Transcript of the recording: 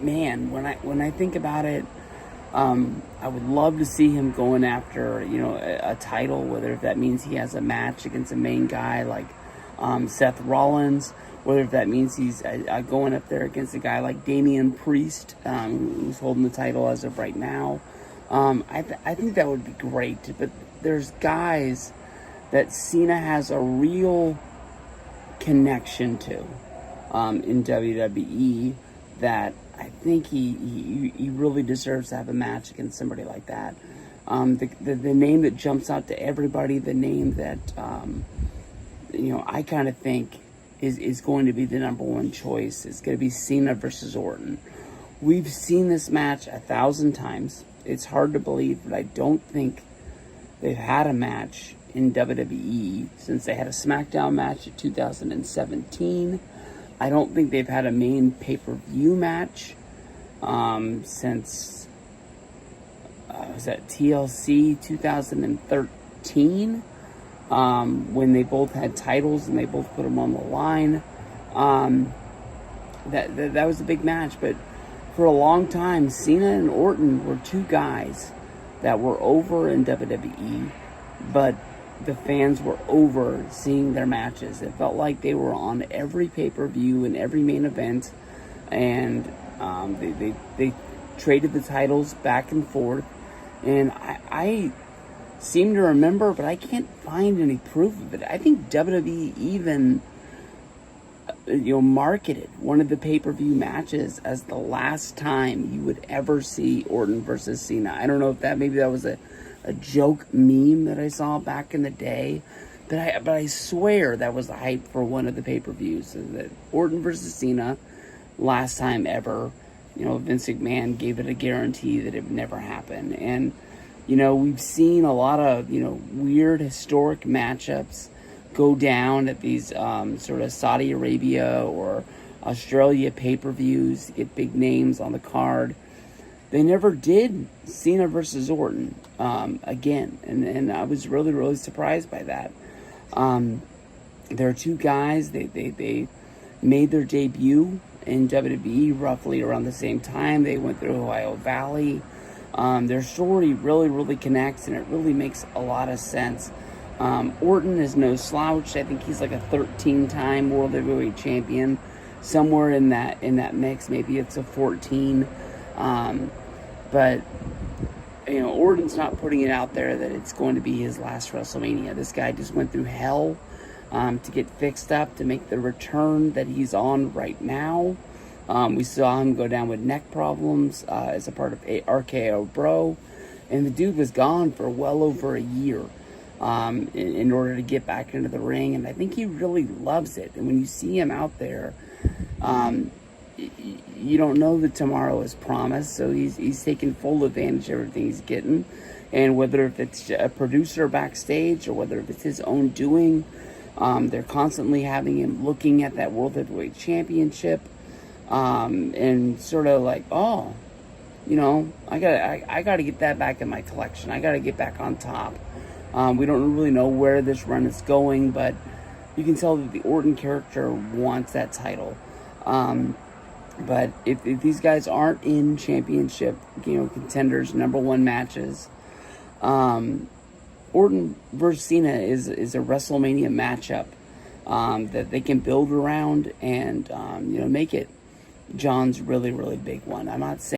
Man, when I think about it, I would love to see him going after, a title, whether if that means he has a match against a main guy like Seth Rollins, whether if that means he's going up there against a guy like Damian Priest, who's holding the title as of right now. I think that would be great, but there's guys that Cena has a real connection to in WWE that I think he really deserves to have a match against somebody like that. The name that jumps out to everybody, the name that I kind of think is going to be the number one choice is going to be Cena versus Orton. We've seen this match 1,000 times. It's hard to believe, but I don't think they've had a match in WWE since they had a SmackDown match in 2017. I don't think they've had a main pay-per-view match since was that TLC 2013 when they both had titles and they both put them on the line. That was a big match, but for a long time, Cena and Orton were two guys that were over in WWE, but the fans were over seeing their matches. It felt like they were on every pay-per-view and every main event, and they traded the titles back and forth. And I seem to remember, but I can't find any proof of it. I think WWE even marketed one of the pay-per-view matches as the last time you would ever see Orton versus Cena. I don't know if maybe that was a joke meme that I saw back in the day, but I swear that was the hype for one of the pay-per-views, so that Orton versus Cena, last time ever. Vince McMahon gave it a guarantee that it would never happen. And we've seen a lot of weird historic matchups go down at these sort of Saudi Arabia or Australia pay-per-views to get big names on the card. They never did Cena versus Orton again, and I was really, really surprised by that. There are two guys, they made their debut in WWE roughly around the same time. They went through Ohio Valley. Their story really, really connects, and it really makes a lot of sense. Orton is no slouch. I think he's like a 13-time World Heavyweight Champion, somewhere in that mix. Maybe it's a 14. But Orton's not putting it out there that it's going to be his last WrestleMania. This guy just went through hell to get fixed up, to make the return that he's on right now. We saw him go down with neck problems as a part of RKO Bro, and the dude was gone for well over a year in order to get back into the ring, and I think he really loves it. And when you see him out there, you don't know that tomorrow is promised, so he's taking full advantage of everything he's getting. And whether if it's a producer backstage or whether if it's his own doing, they're constantly having him looking at that World Heavyweight Championship and sort of like, I gotta get that back in my collection. I gotta get back on top. We don't really know where this run is going, but you can tell that the Orton character wants that title. But if these guys aren't in championship, contenders, number one matches, Orton versus Cena is a WrestleMania matchup that they can build around and make it John's really, really big one. I'm not saying